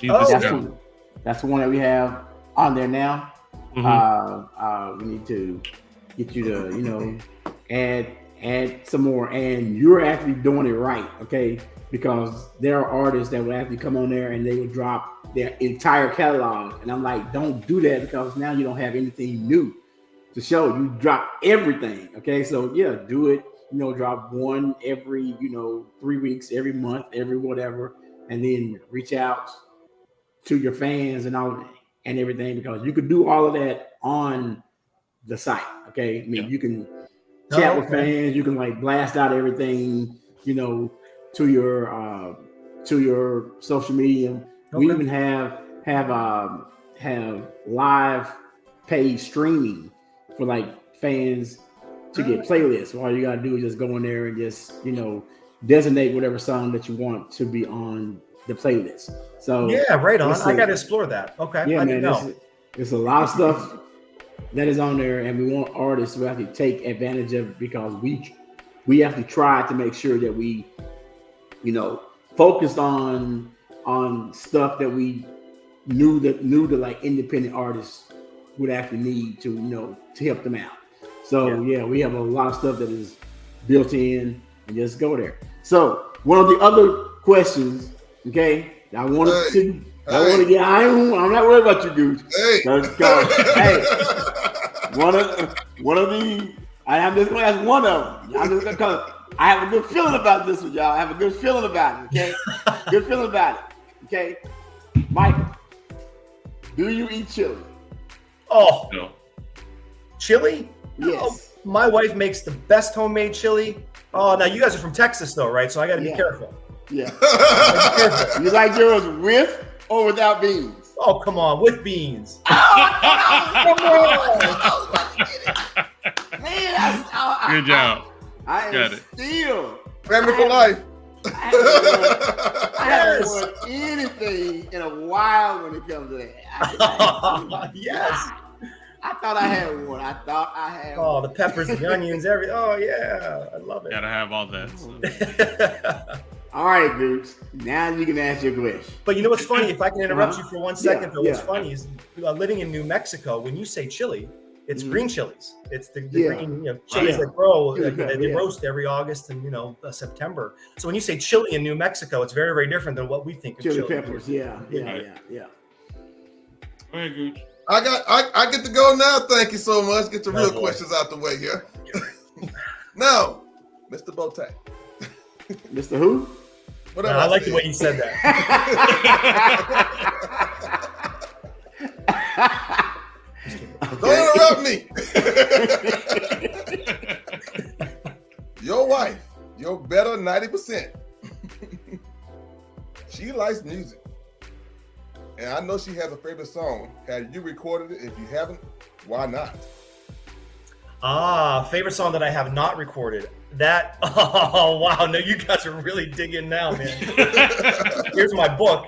That's the one that we have on there now. We need to get you to, add some more, and you're actually doing it right, okay? Because there are artists that will actually come on there and they will drop their entire catalog, and I'm like, don't do that, because now you don't have anything new to show. You drop everything, okay? So yeah, do it. Drop one every 3 weeks, every month, every whatever, and then reach out to your fans and all and everything, because you could do all of that on the site, okay? I mean, you can chat with fans, you can like blast out everything, to your social media. We even have live paid streaming for like fans to get playlists. All you gotta do is just go in there and just designate whatever song that you want to be on the playlist. So yeah, right on. I gotta explore that. Okay, yeah, I man. There's a lot of stuff that is on there, and we want artists to have to take advantage of it, because we have to try to make sure that we focused on stuff that we knew the like independent artists would actually need to help them out. So yeah, we have a lot of stuff that is built in, and just go there. So one of the other questions, okay, I'm not worried about you dudes. Hey, hey, one of the, I'm just gonna ask one of them. I'm just gonna call it. I have a good feeling about this one, y'all. I have a good feeling about it, okay? Good feeling about it, okay? Michael, do you eat chili? Oh, no. Chili? Yes. Oh, my wife makes the best homemade chili. Oh, now you guys are from Texas, though, right? So I got to be careful. Yeah. You like yours with or without beans? Oh, come on, with beans. Come on. Man, Good job. I am still family for life. I haven't won anything in a while when it comes to that. Yes. I thought I had one. Oh, the peppers, the onions, everything. Oh, yeah. I love it. Gotta have all that. So. All right, dudes. Now you can ask your question. But you know what's funny? If I can interrupt you for 1 second, though, what's funny is living in New Mexico, when you say chili, it's green chilies. It's the green chilies that grow. They roast every August and September. So when you say chili in New Mexico, it's very, very different than what we think of chili. Chili peppers, yeah. Go ahead, Gooch. I get to go now. Thank you so much. Get the real questions out the way here. Now, Mr. Botte. Mr. Who? Whatever. I like the way you said that. Don't interrupt me. Your wife, your better 90%. She likes music. And I know she has a favorite song. Have you recorded it? If you haven't, why not? Favorite song that I have not recorded. Oh, wow. No, you guys are really digging now, man. Here's my book.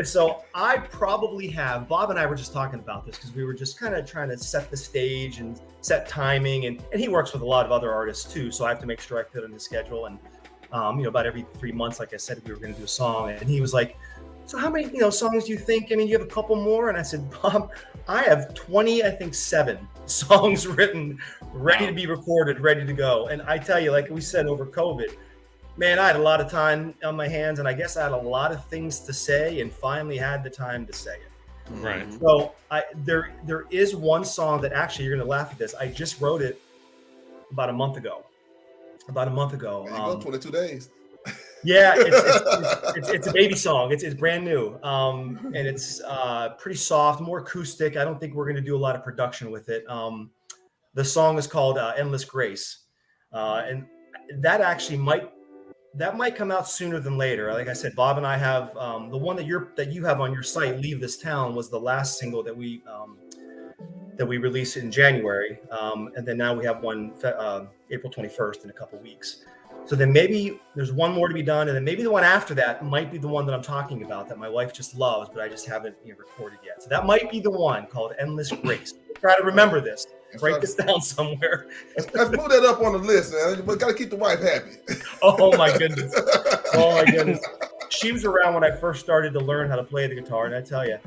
So I probably have, Bob and I were just talking about this because we were just kind of trying to set the stage and set timing. And he works with a lot of other artists too. So I have to make sure I fit in the schedule. And, about every 3 months, like I said, we were going to do a song. And he was like, so how many, songs do you think? I mean, you have a couple more? And I said, Bob, I have 7 songs written, ready to be recorded, ready to go. And I tell you, like we said, over COVID, man, I had a lot of time on my hands, and I guess I had a lot of things to say, and finally had the time to say it. Right. So there is one song that actually, you're going to laugh at this. I just wrote it about a month ago. There you go, 22 days. Yeah, it's a baby song. It's brand new, and it's pretty soft, more acoustic. I don't think we're going to do a lot of production with it. The song is called "Endless Grace," and that actually might come out sooner than later. Like I said, Bob and I have the one that you have on your site, "Leave This Town," was the last single that we that we released in January. And then now we have one April 21st in a couple weeks. So then maybe there's one more to be done. And then maybe the one after that might be the one that I'm talking about that my wife just loves, but I just haven't recorded yet. So that might be the one called Endless Grace. Try to remember this. Write this down somewhere. Let's move that up on the list, man. We got to keep the wife happy. Oh my goodness. Oh my goodness. She was around when I first started to learn how to play the guitar. And I tell you,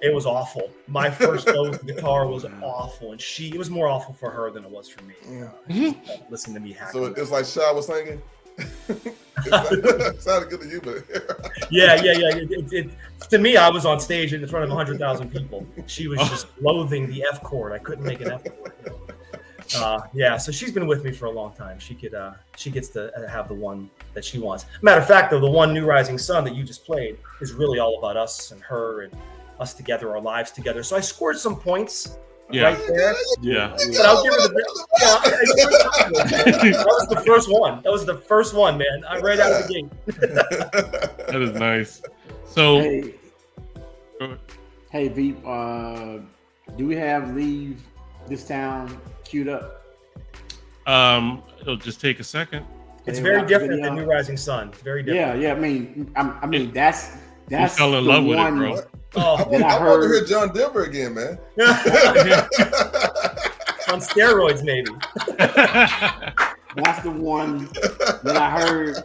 it was awful. My first go with the guitar was awful, and it was more awful for her than it was for me. Listen to me hack. So it's like Sha was singing. It sounded good to you, but yeah. To me, I was on stage in front of 100,000 people. She was just loathing the F chord. I couldn't make an F chord. Yeah, so she's been with me for a long time. She gets to have the one that she wants. Matter of fact, though, the one New Rising Sun that you just played is really all about us and her and us together, our lives together. So I scored some points right there. Yeah. But I'll give her that was the first one. That was the first one, man. I right out of the gate. That is nice. So, hey Veep, do we have Leave This Town queued up? It'll just take a second. It's very different than New Rising Sun. It's very different. Yeah. I mean, that's you fell in love with it, bro. Oh, I want to hear John Denver again, man. On steroids, maybe. That's the one that I heard,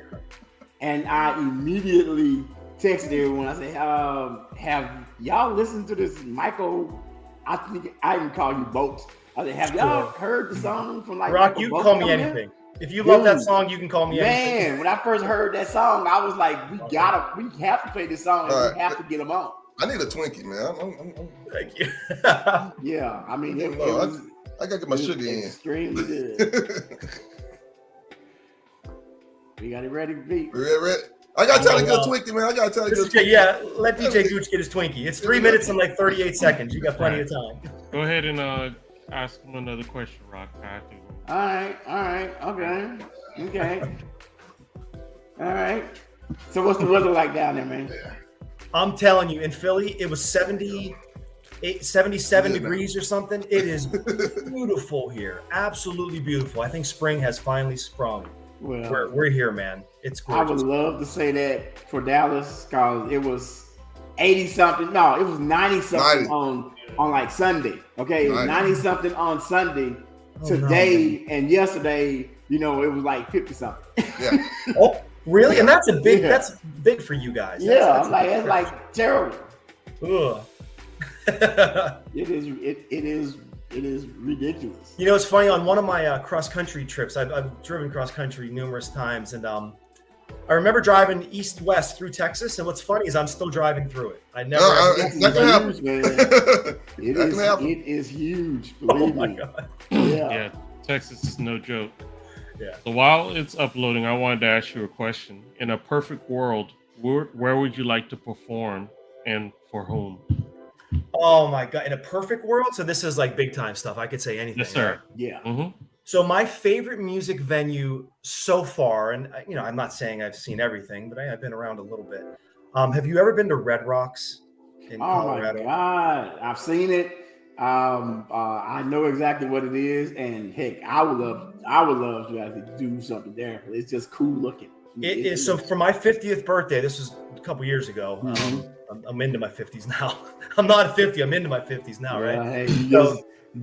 and I immediately texted everyone. I said, "Have y'all listened to this Michael?" I think I even call you Botte. I said, "Have y'all heard the song from like Rock? Michael You Botte can call me anything. If you love that song, you can call me anything." Man, when I first heard that song, I was like, "We have to play this song. And we have to get them on." I need a Twinkie, man. Thank you. Yeah, I mean, I gotta get my sugar in. Extremely good. We got it ready, Veep. Ready? I gotta tell you to get a Twinkie, man. I gotta tell you to get a Twinkie. Yeah, let DJ Gooch get his Twinkie. It's 3 minutes and like 38 seconds. You got plenty of time. Go ahead and ask him another question, Rock. All right, okay. All right. So what's the weather like down there, man? I'm telling you, in Philly, it was 77 degrees or something. It is beautiful here. Absolutely beautiful. I think spring has finally sprung. Well, we're here, man. It's gorgeous. I would love to say that for Dallas because it was 80-something. No, it was 90-something on like Sunday. Okay, it was 90-something on Sunday. Today and yesterday, it was like 50-something. Yeah. Oh, really? And that's that's big for you guys. That's like terrible. Ugh. It is ridiculous. It's funny. On one of my cross country trips, I've driven cross country numerous times, and I remember driving east-west through Texas. And what's funny is I'm still driving through it. I never. It's huge, man. It is huge. Believe me. God. Yeah, Texas is no joke. Yeah. So while it's uploading, I wanted to ask you a question. In a perfect world, where would you like to perform and for whom? Oh my God. In a perfect world? So this is like big time stuff. I could say anything. Yes, sir. Right? Yeah. Mm-hmm. So my favorite music venue so far, and I'm not saying I've seen everything, but I've been around a little bit. Have you ever been to Red Rocks in Colorado? Oh my God. I've seen it. I know exactly what it is, and heck, I would love to actually do something there. It's just cool looking. It is. So for my 50th birthday, this was a couple years ago. I'm into my 50s now. I'm not 50. I'm into my 50s now, right? Hey,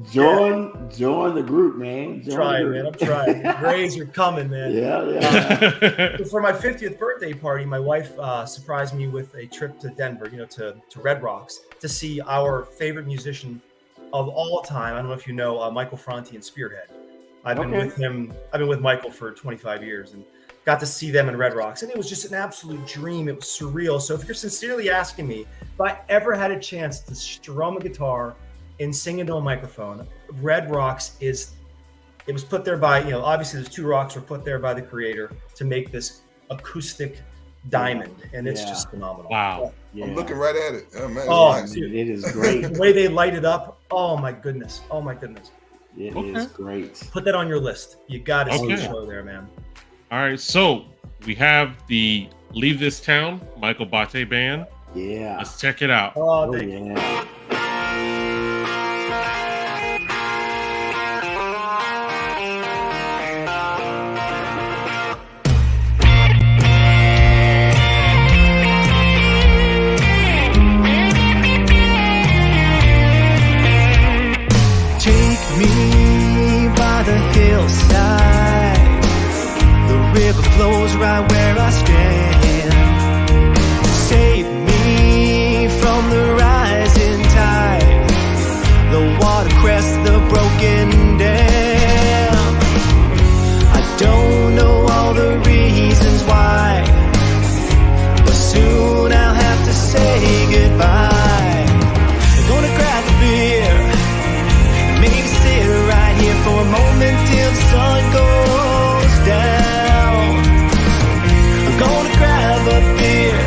join the group, man. I'm trying. Grays are coming, man. Yeah. For my 50th birthday party, my wife surprised me with a trip to Denver, to Red Rocks to see our favorite musician of all time. I don't know if you know Michael Franti and Spearhead. I've been with him. I've been with Michael for 25 years and got to see them in Red Rocks. And it was just an absolute dream. It was surreal. So if you're sincerely asking me if I ever had a chance to strum a guitar and sing into a microphone, Red Rocks it was put there by, obviously there's two rocks were put there by the creator to make this acoustic diamond. And it's just phenomenal. Wow. Yeah. I'm looking right at it. Oh, man, nice. Dude, it is great. The way they light it up. Oh my goodness. It is great. Put that on your list. You got to see the show there, man. All right. So we have the Leave This Town, Michael Botte Band. Yeah. Let's check it out. Oh, thank you. river flows right where I stand. Save me from the rising tide. The water crests the broken dam. I don't know all the reasons why, but soon I'll have to say goodbye. I'm gonna grab a beer, maybe sit right here for a moment till the sun goes down. I'm gonna grab a beer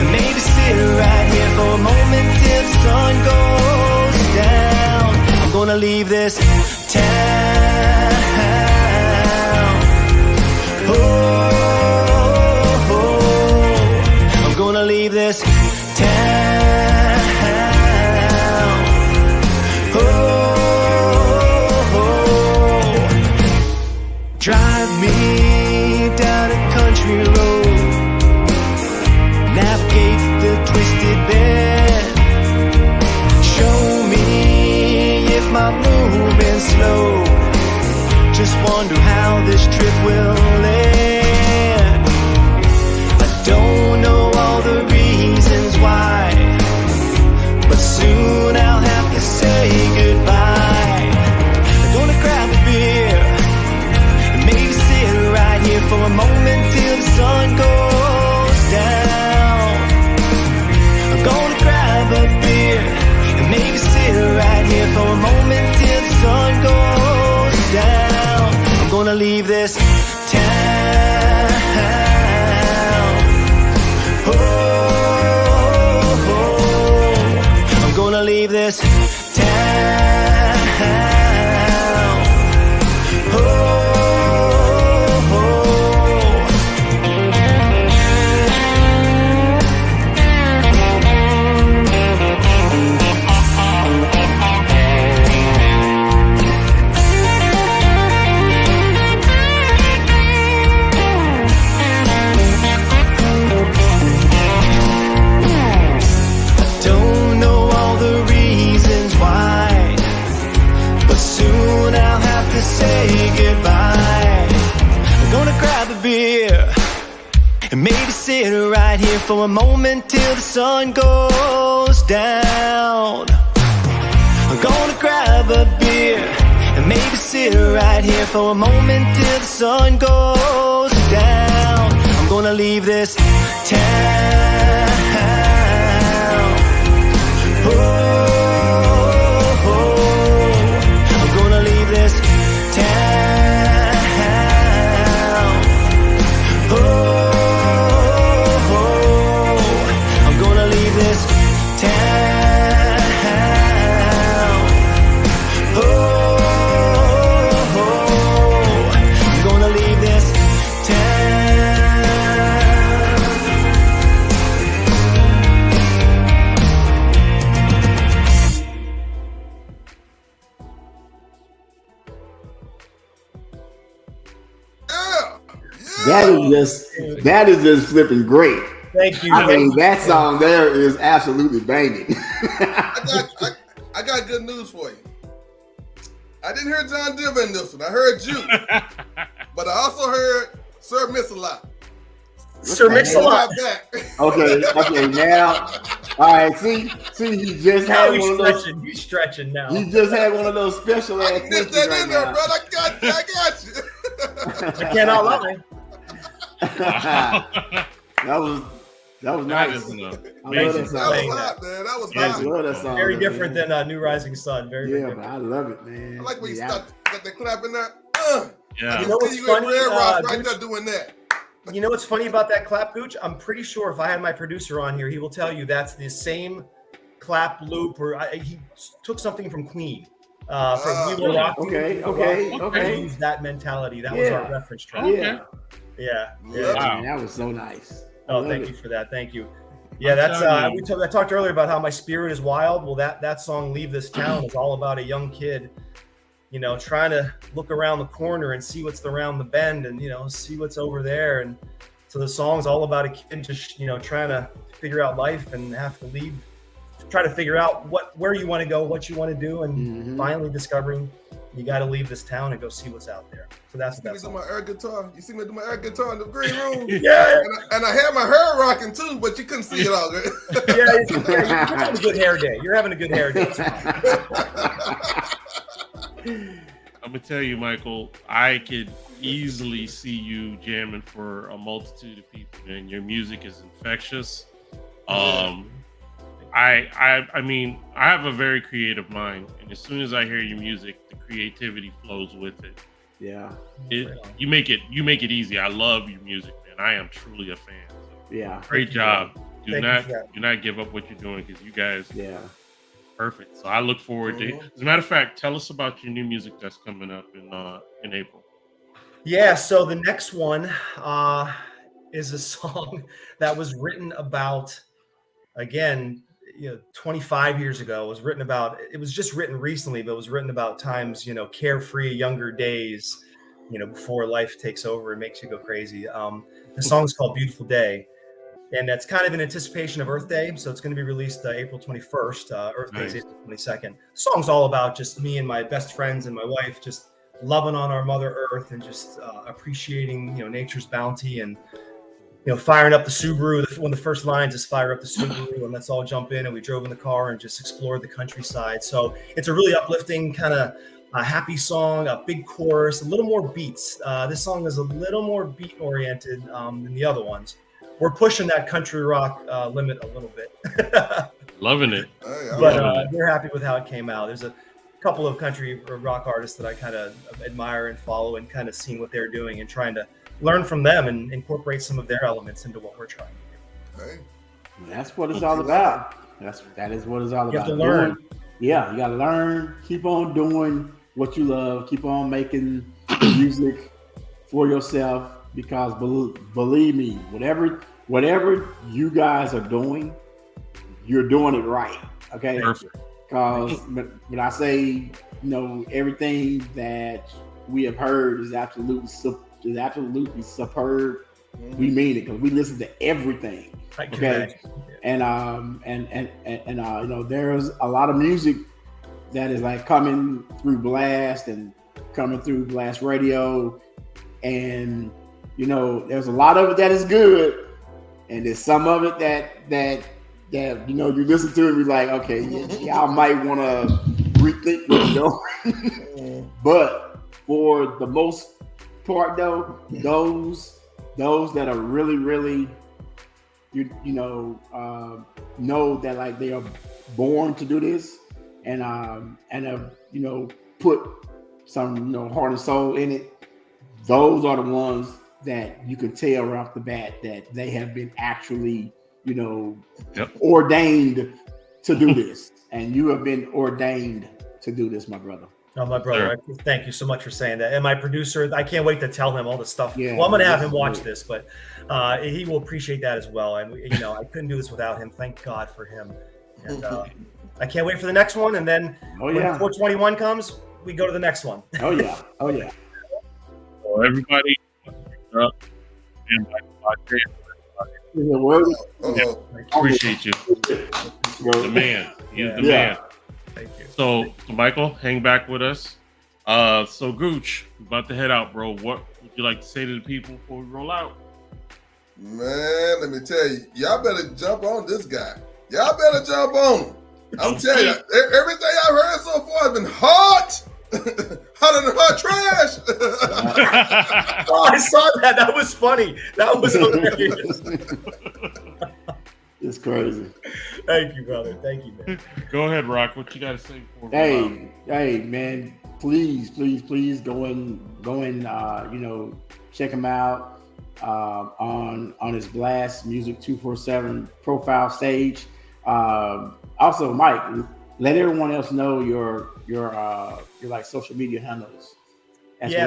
and maybe sit right here for a moment till the sun goes down. I'm gonna leave this town. I'm gonna leave this town. Drive me down a country road, navigate the twisted bed. Show me if I'm moving slow. Just wonder how this trip will end. I don't know all the reasons why, but soon I'll have to say goodbye. I'm gonna grab a beer and maybe sit right here for a moment till the sun goes down. I'm gonna grab a beer and maybe sit right here for a moment till the sun goes down. I'm gonna leave this town. I'm gonna leave this town. Say goodbye. I'm gonna grab a beer and maybe sit right here for a moment till the sun goes down. I'm gonna grab a beer and maybe sit right here for a moment till the sun goes down. I'm gonna leave this town. I'm gonna leave this town. I'm gonna leave this town. I'm gonna leave this town. That is just flipping great. Thank you. I mean, that song there is absolutely banging. I got good news for you. I didn't hear John Denver in this one. I heard you, but I also heard Sir Mix-a-Lot. Sir Mix-a-Lot. Okay, now, all right. See, he just had one of those. You stretching now. He just had one of those special ass. I missed that in there, bro. I got you. I cannot lie. That was nice. I love that song. That was hot, man. That was hot. I love that song. Very different than New Rising Sun. Very different. But I love it, man. I like when you got that clap in there. Yeah. You know what's funny? Right there doing that. You know what's funny about that clap, Gooch? I'm pretty sure if I had my producer on here, he will tell you that's the same clap loop, or he took something from Queen. From We Will Rock You. Okay. Use that mentality. That was our reference track. Yeah. Wow. That was so nice. Oh, thank you for that. Thank you. Yeah, that's I talked earlier about how my spirit is wild. Well, that song "Leave This Town" is all about a young kid, trying to look around the corner and see what's around the bend, and see what's over there. And so the song's all about a kid just trying to figure out life and have to try to figure out where you want to go, what you want to do, and finally discovering you got to leave this town and go see what's out there. So that's what that's do my air guitar. You see me do my air guitar in the green room? Yeah. And I had my hair rocking too, but you couldn't see it all good. You're having a good hair day. You're having a good hair day. I'm gonna tell you, Michael, I could easily see you jamming for a multitude of people, and your music is infectious. I mean, I have a very creative mind, and as soon as I hear your music, the creativity flows with it. Yeah. You make it easy. I love your music, man. I am truly a fan. So yeah. Great job. Do not give up what you're doing, because you guys perfect. So I look forward to it. As a matter of fact, tell us about your new music that's coming up in April. Yeah, so the next one is a song that was written about, again, 25 years ago. It was just written recently, but it was written about times, carefree, younger days, before life takes over and makes you go crazy. The song is called Beautiful Day. And that's kind of in anticipation of Earth Day. So it's going to be released April 21st. Earth Day is April 22nd. The song's all about just me and my best friends and my wife just loving on our Mother Earth and just appreciating, nature's bounty, and, firing up the Subaru. One of the first lines is fire up the Subaru, and let's all jump in. And we drove in the car and just explored the countryside. So it's a really uplifting kind of a happy song, a big chorus, a little more beats. This song is a little more beat oriented than the other ones. We're pushing that country rock limit a little bit. Loving it. But we're happy with how it came out. There's a couple of country rock artists that I kind of admire and follow, and kind of seeing what they're doing and trying to learn from them and incorporate some of their elements into what we're trying to do. Hey. That's what it's all about. That is what it's all about. You have to learn. You got to learn. Keep on doing what you love. Keep on making music for yourself. Because believe me, whatever you guys are doing, you're doing it right. Okay. Because when I say, everything that we have heard is absolutely superb. We mean it, because we listen to everything. Okay. And there's a lot of music that is like coming through Blast and coming through Blast Radio, and there's a lot of it that is good, and there's some of it that you listen to and be like, okay, y'all might want to rethink what you're doing. But for the most part, though, those that are really, really, know that like they are born to do this, and have put some heart and soul in it. Those are the ones that you can tell right off the bat that they have been actually, ordained to do this. And you have been ordained to do this, my brother. Oh, my brother, thank you so much for saying that. And my producer, I can't wait to tell him all the stuff. Yeah, well, I'm going to have him watch this, but he will appreciate that as well. And, I couldn't do this without him. Thank God for him. And I can't wait for the next one. And then when 421 comes, we go to the next one. Oh, yeah. Well, everybody, appreciate you. The man. He's the man. Thank you. So, Michael, hang back with us. So, Gooch, about to head out, bro. What would you like to say to the people before we roll out? Man, let me tell you, y'all better jump on this guy. Y'all better jump on him. I'm telling you, everything I've heard so far has been hot. Hotter than hot trash. Oh, I saw that. That was funny. That was hilarious. It's crazy. Thank you, brother. Thank you, man. Go ahead, Rock. What you got to say for Hey, man. Please go and check him out on his Blast Music 247 profile stage. Also, Mike, let everyone else know your like social media handles.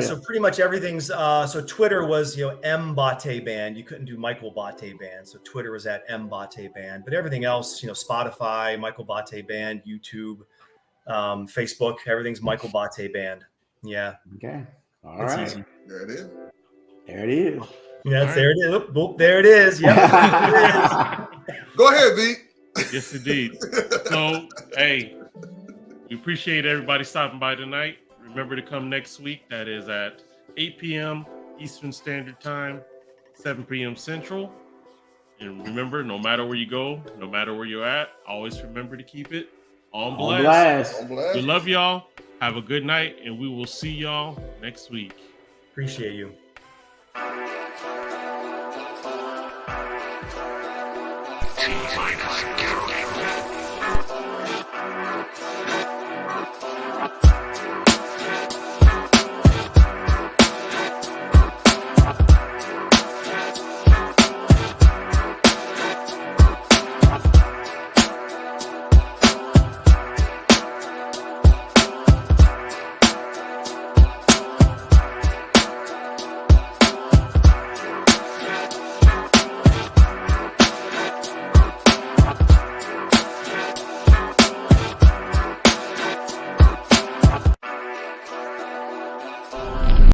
So pretty much everything's so Twitter was M Botte Band. You couldn't do Michael Botte Band, so Twitter was at M Botte Band. But everything else, Spotify, Michael Botte Band, YouTube, Facebook, everything's Michael Botte Band. Yeah. Okay. All right. Easy. There it is. There it is. Yes, right. There it is. Boop, there it is. Yeah. Go ahead, V. Yes, indeed. So, hey, we appreciate everybody stopping by tonight. Remember to come next week. That is at 8 p.m. Eastern Standard Time, 7 p.m. Central. And remember, no matter where you go, no matter where you're at, always remember to keep it on blast. On blast. We love y'all. Have a good night, and we will see y'all next week. Appreciate you. T-minus 30.